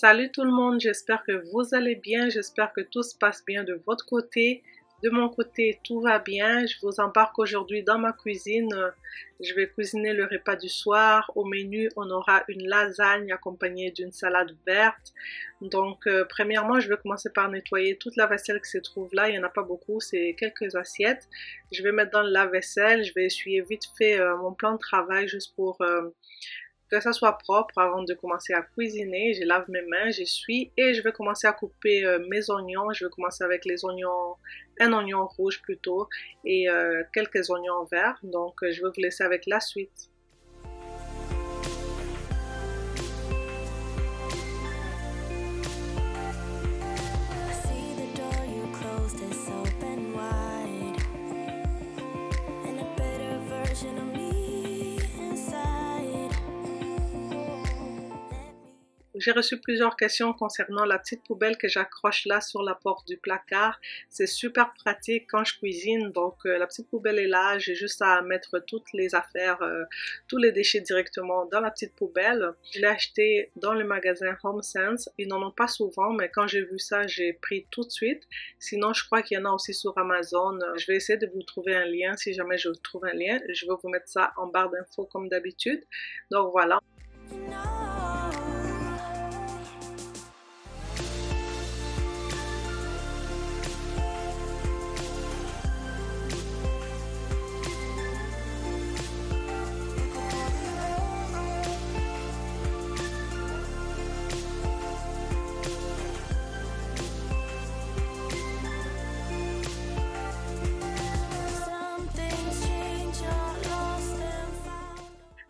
Salut tout le monde, j'espère que vous allez bien, j'espère que tout se passe bien de votre côté. De mon côté, tout va bien. Je vous embarque aujourd'hui dans ma cuisine. Je vais cuisiner le repas du soir. Au menu, on aura une lasagne accompagnée d'une salade verte. Donc, premièrement, je vais commencer par nettoyer toute la vaisselle qui se trouve là. Il n'y en a pas beaucoup, c'est quelques assiettes. Je vais mettre dans le lave-vaisselle. Je vais essuyer vite fait mon plan de travail juste pour que ça soit propre avant de commencer à cuisiner. Je lave mes mains, j'essuie et je vais commencer à couper mes oignons. Je vais commencer avec les oignons, un oignon rouge plutôt et quelques oignons verts. Donc je vais vous laisser avec la suite. J'ai reçu plusieurs questions concernant la petite poubelle que j'accroche là sur la porte du placard. C'est super pratique quand je cuisine, donc la petite poubelle est là, j'ai juste à mettre toutes les affaires, tous les déchets directement dans la petite poubelle. Je l'ai acheté dans le magasin HomeSense, ils n'en ont pas souvent, mais quand j'ai vu ça, j'ai pris tout de suite. Sinon, je crois qu'il y en a aussi sur Amazon. Je vais essayer de vous trouver un lien, si jamais je trouve un lien. Je vais vous mettre ça en barre d'infos comme d'habitude. Donc voilà.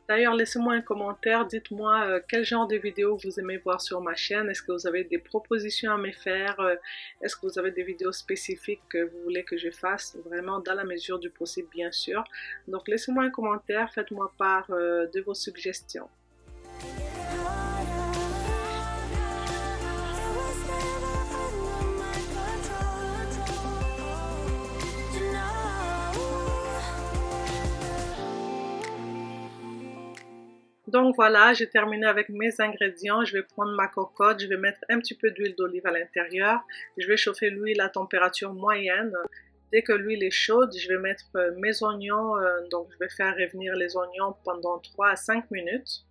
D'ailleurs, laissez-moi un commentaire, dites-moi quel genre de vidéos vous aimez voir sur ma chaîne. Est-ce que vous avez des propositions à me faire? Est-ce que vous avez des vidéos spécifiques que vous voulez que je fasse? Vraiment dans la mesure du possible, bien sûr. Donc, laissez-moi un commentaire, faites-moi part de vos suggestions. Donc voilà, j'ai terminé avec mes ingrédients. Je vais prendre ma cocotte, je vais mettre un petit peu d'huile d'olive à l'intérieur. Je vais chauffer l'huile à température moyenne. Dès que l'huile est chaude, je vais mettre mes oignons. Donc je vais faire revenir les oignons pendant 3 à 5 minutes.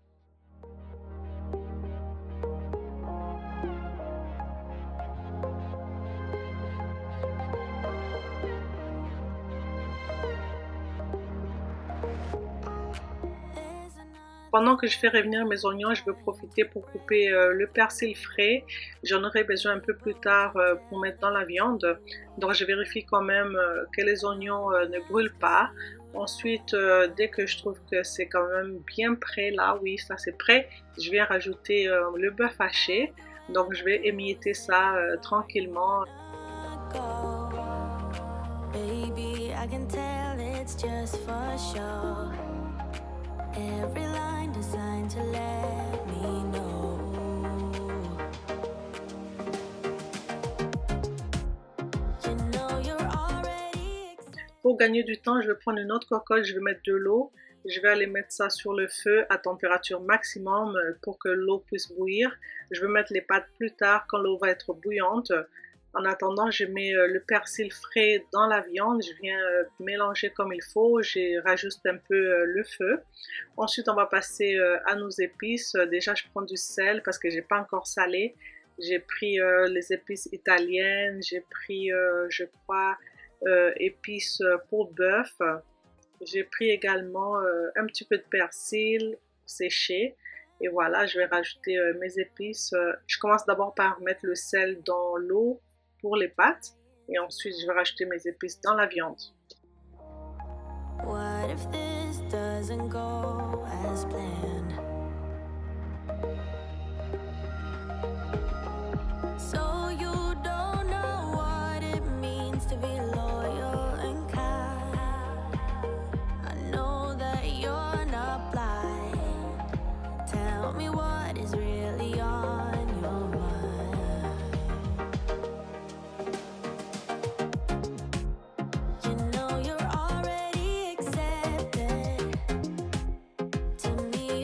Pendant que je fais revenir mes oignons, je vais profiter pour couper le persil frais. J'en aurai besoin un peu plus tard pour mettre dans la viande. Donc je vérifie quand même que les oignons ne brûlent pas. Ensuite, dès que je trouve que c'est quand même bien prêt, là, oui, ça c'est prêt, je viens rajouter le bœuf haché. Donc je vais émietter ça tranquillement. Baby, I can tell it's just for sure. Every line designed to let me know. You know you're already. Pour gagner du temps, je vais prendre une autre cocotte, je vais mettre de l'eau. Je vais aller mettre ça sur le feu à température maximum pour que l'eau puisse bouillir. Je vais mettre les pâtes plus tard quand l'eau va être bouillante. En attendant, je mets le persil frais dans la viande, je viens mélanger comme il faut, je rajoute un peu le feu. Ensuite, on va passer à nos épices. Déjà, je prends du sel parce que j'ai pas encore salé. J'ai pris les épices italiennes, j'ai pris, je crois, épices pour bœuf. J'ai pris également un petit peu de persil séché. Et voilà, je vais rajouter mes épices. Je commence d'abord par mettre le sel dans l'eau pour les pâtes et ensuite je vais rajouter mes épices dans la viande. What if this doesn't go as planned? So you don't know what it means to be loyal and kind. I know that you're not blind. Tell me what is really on your mind. You know you're already accepted. To me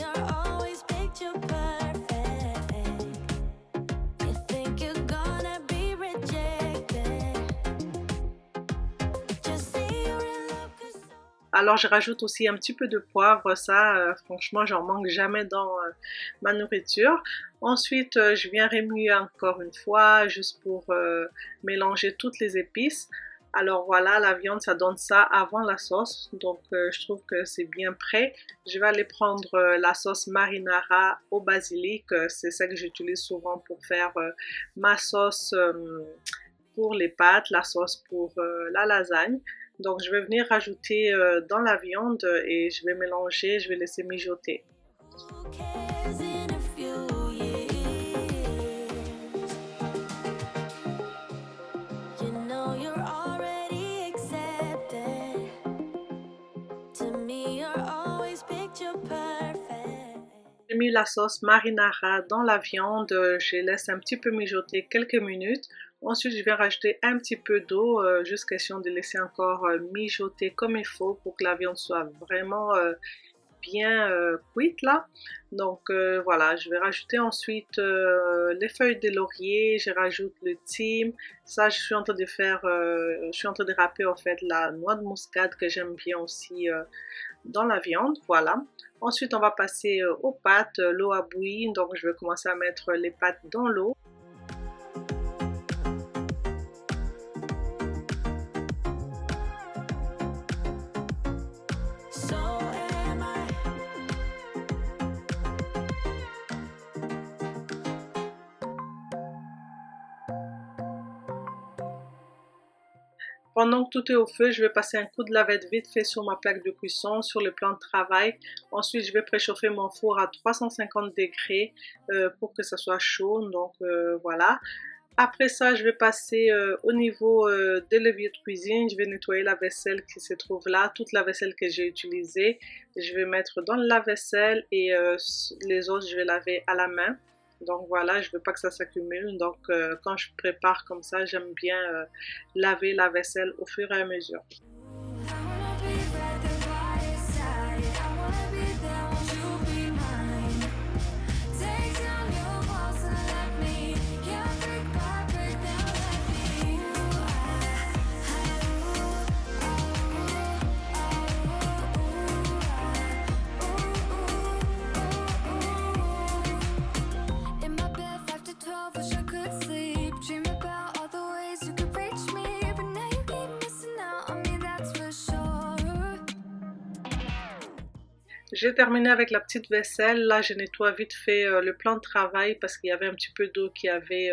Alors je rajoute aussi un petit peu de poivre, ça franchement j'en manque jamais dans ma nourriture. Ensuite je viens remuer encore une fois juste pour mélanger toutes les épices. Alors voilà, la viande ça donne ça avant la sauce, donc je trouve que c'est bien prêt. Je vais aller prendre la sauce marinara au basilic, c'est ça que j'utilise souvent pour faire ma sauce pour les pâtes, la sauce pour la lasagne. Donc je vais venir rajouter dans la viande et je vais mélanger, je vais laisser mijoter. J'ai mis la sauce marinara dans la viande, je laisse un petit peu mijoter quelques minutes. Ensuite, je vais rajouter un petit peu d'eau, juste question de laisser encore mijoter comme il faut pour que la viande soit vraiment bien cuite là. Donc voilà, je vais rajouter ensuite les feuilles de laurier, je rajoute le thym. Ça, je suis en train de faire, je suis en train de râper en fait la noix de muscade que j'aime bien aussi dans la viande, voilà. Ensuite, on va passer aux pâtes, l'eau a bouilli, donc je vais commencer à mettre les pâtes dans l'eau. Pendant que tout est au feu, je vais passer un coup de lavette vite fait sur ma plaque de cuisson, sur le plan de travail. Ensuite, je vais préchauffer mon four à 350 degrés pour que ça soit chaud. Donc voilà. Après ça, je vais passer au niveau des leviers de cuisine. Je vais nettoyer la vaisselle qui se trouve là, toute la vaisselle que j'ai utilisée. Je vais mettre dans le lave-vaisselle et les autres, je vais laver à la main. Donc voilà, je ne veux pas que ça s'accumule. Donc quand je prépare comme ça, j'aime bien laver la vaisselle au fur et à mesure. J'ai terminé avec la petite vaisselle. Là, je nettoie vite fait le plan de travail parce qu'il y avait un petit peu d'eau qui avait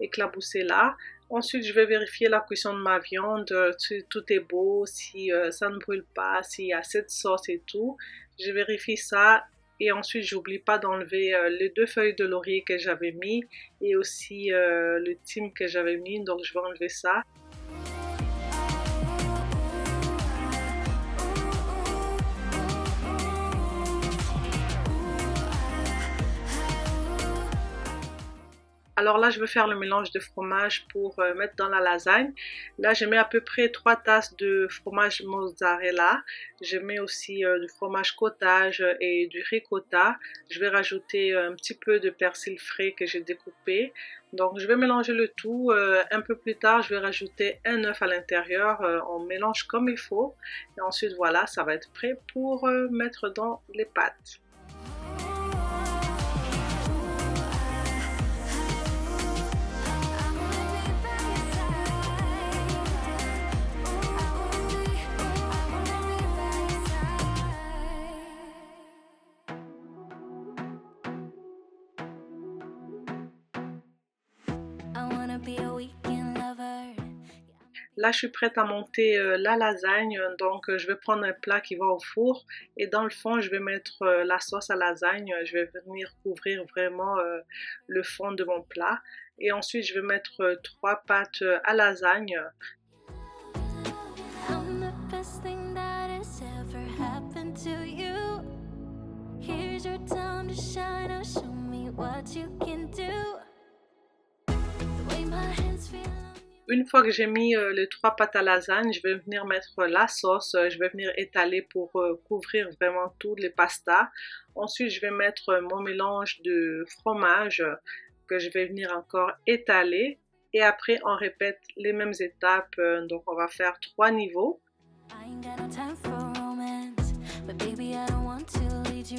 éclaboussé là. Ensuite, je vais vérifier la cuisson de ma viande, si tout est beau, si ça ne brûle pas, s'il y a assez de sauce et tout. Je vérifie ça et ensuite, j'oublie pas d'enlever les 2 feuilles de laurier que j'avais mis et aussi le thym que j'avais mis. Donc, je vais enlever ça. Alors là, je vais faire le mélange de fromage pour mettre dans la lasagne. Là, je mets à peu près 3 tasses de fromage mozzarella. Je mets aussi du fromage cottage et du ricotta. Je vais rajouter un petit peu de persil frais que j'ai découpé. Donc, je vais mélanger le tout. Un peu plus tard, je vais rajouter un œuf à l'intérieur. On mélange comme il faut. Et ensuite, voilà, ça va être prêt pour mettre dans les pâtes. Là, je suis prête à monter la lasagne, donc je vais prendre un plat qui va au four et dans le fond, je vais mettre la sauce à lasagne. Je vais venir couvrir vraiment le fond de mon plat et ensuite, je vais mettre 3 pâtes à lasagne. Une fois que j'ai mis les 3 pâtes à lasagne, je vais venir mettre la sauce, je vais venir étaler pour couvrir vraiment toutes les pastas. Ensuite, je vais mettre mon mélange de fromage que je vais venir encore étaler. Et après, on répète les mêmes étapes, donc on va faire 3 niveaux.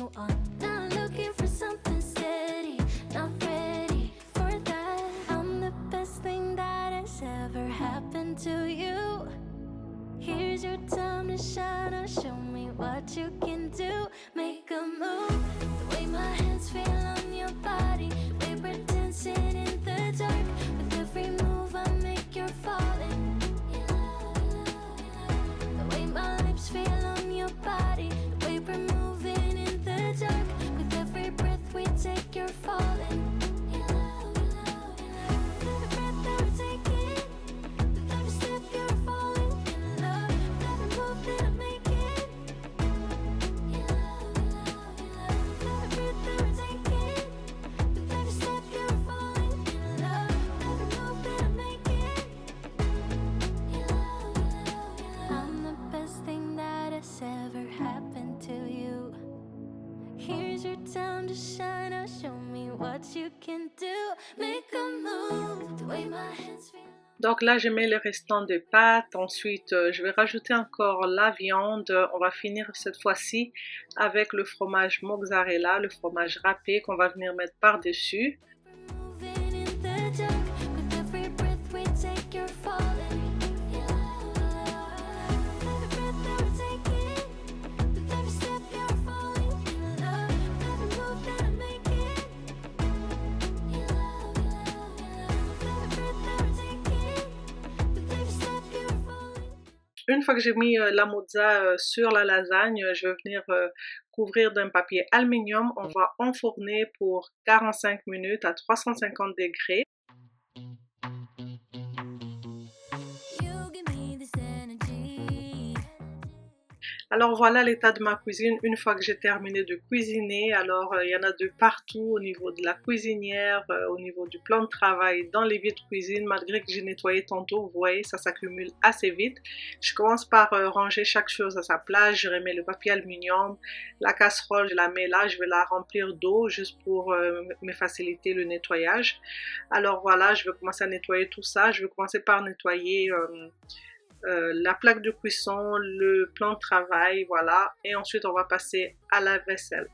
you on. Not looking for something steady, not ready for that. I'm the best thing that has ever happened to you. Here's your time to shine, now show me what you can do. Make a move, the way my hands feel on your body. We were dancing in the dark, with every move I make you're falling. The way my lips feel on your body, the way we're moving in the dark, with every breath we take you're falling. Ever happened to you. Here's your time to shine, now show me what you can do. Make a move, the way my hands feel. Donc là, je mets le restant de pâtes. Ensuite, je vais rajouter encore la viande. On va finir cette fois-ci avec le fromage mozzarella, le fromage râpé qu'on va venir mettre par-dessus. Une fois que j'ai mis la mozza sur la lasagne, je vais venir couvrir d'un papier aluminium. On va enfourner pour 45 minutes à 350 degrés. Alors voilà l'état de ma cuisine une fois que j'ai terminé de cuisiner. Alors il y en a de partout au niveau de la cuisinière, au niveau du plan de travail, dans les vides cuisine. Malgré que j'ai nettoyé tantôt, vous voyez, ça s'accumule assez vite. Je commence par ranger chaque chose à sa place. Je remets le papier aluminium, la casserole, je la mets là. Je vais la remplir d'eau juste pour me faciliter le nettoyage. Alors voilà, je vais commencer à nettoyer tout ça. Je vais commencer par nettoyer la plaque de cuisson, le plan de travail, voilà. Et ensuite, on va passer à la vaisselle.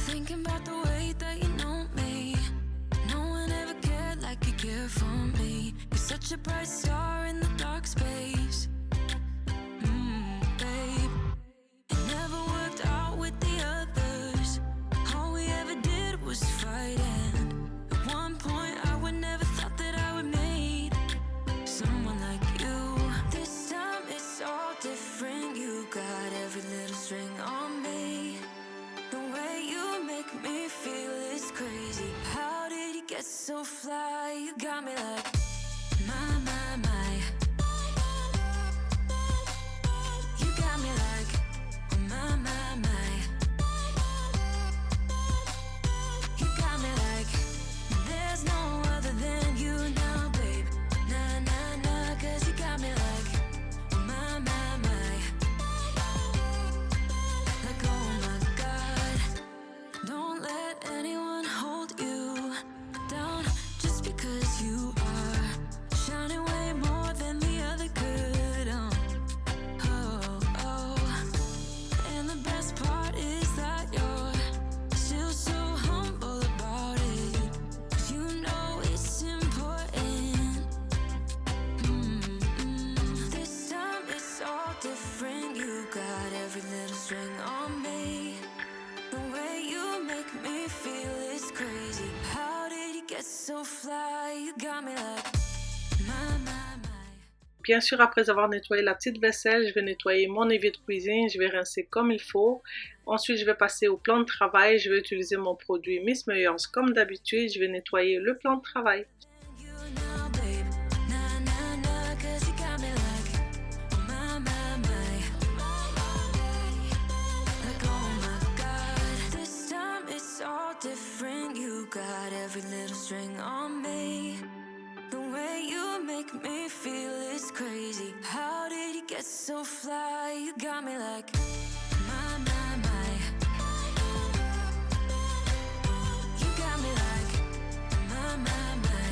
Thinking about the way that you know me. No one ever cared like you care for me. such a bright star in the dark space. Babe, it never worked out with the others. All we ever did was fight, and at one point I would never thought that I would meet someone like you. This time it's all different. You got every little string on me. The way you make me feel is crazy. How did you get so fly? You got me like my, my, my. You got me like oh, my, my, my. You got me like there's no other than you now, babe. Nah, nah, nah, 'cause you got me like oh, my, my, my. Like oh my God, don't let anyone hold you down just because you are shining way more than the other could. Oh, oh. And the best part is that you're still so humble about it. 'Cause you know it's important. This time it's all different. You got every little string on me. The way you make me feel is crazy. How did you get so fly? You got me like my, my, my. Bien sûr, après avoir nettoyé la petite vaisselle, je vais nettoyer mon évier de cuisine, je vais rincer comme il faut. Ensuite, je vais passer au plan de travail, je vais utiliser mon produit Miss Meyers comme d'habitude, je vais nettoyer le plan de travail. You now, babe. Nah, nah, nah, 'cause you got me like oh, my, my, my. Like oh my God, this time it's all different. You got every little string on me. The way you make me feel is crazy. How did you get so fly? You got me like my, my, my. You got me like my, my, my.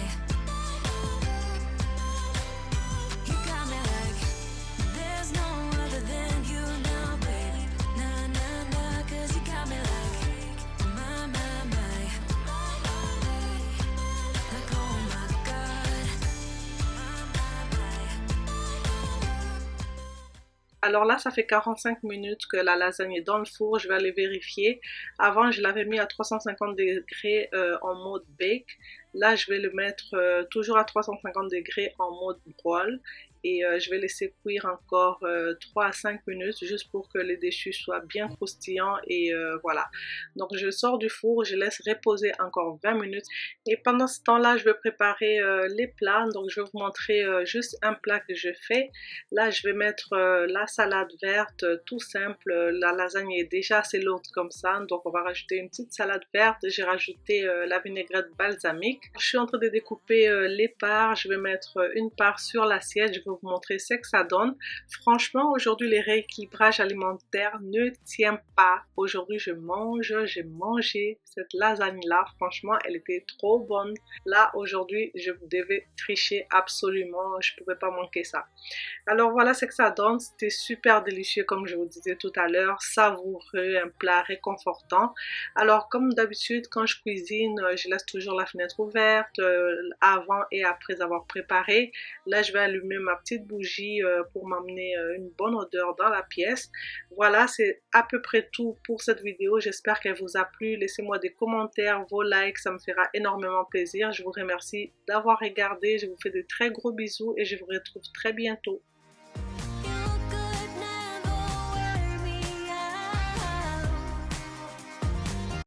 You got me like there's no other than you now, babe. Nah, nah, nah, 'cause you got me like my, my, my. Like oh my God, my, my, my. Alors là, ça fait 45 minutes que la lasagne est dans le four, je vais aller vérifier. Avant, je l'avais mis à 350 degrés en mode bake. Là, je vais le mettre toujours à 350 degrés en mode broil. Et je vais laisser cuire encore 3 à 5 minutes juste pour que les déchus soient bien croustillants et voilà. Donc je sors du four, je laisse reposer encore 20 minutes et pendant ce temps-là je vais préparer les plats. Donc je vais vous montrer juste un plat que je fais. Là je vais mettre la salade verte tout simple. La lasagne est déjà assez lourde comme ça, donc on va rajouter une petite salade verte. J'ai rajouté la vinaigrette balsamique. Je suis en train de découper les parts, je vais mettre une part sur l'assiette. Je vais vous montrer ce que ça donne. Franchement, aujourd'hui, les rééquilibrages alimentaires ne tiennent pas. Aujourd'hui, j'ai mangé cette lasagne-là. Franchement, elle était trop bonne. Là, aujourd'hui, je devais tricher absolument. Je ne pouvais pas manquer ça. Alors, voilà ce que ça donne. C'était super délicieux, comme je vous disais tout à l'heure. Savoureux, un plat réconfortant. Alors, comme d'habitude, quand je cuisine, je laisse toujours la fenêtre ouverte avant et après avoir préparé. Là, je vais allumer ma petite bougie pour m'amener une bonne odeur dans la pièce. Voilà, c'est à peu près tout pour cette vidéo. J'espère qu'elle vous a plu. Laissez-moi des commentaires, vos likes, ça me fera énormément plaisir. Je vous remercie d'avoir regardé. Je vous fais de très gros bisous et je vous retrouve très bientôt.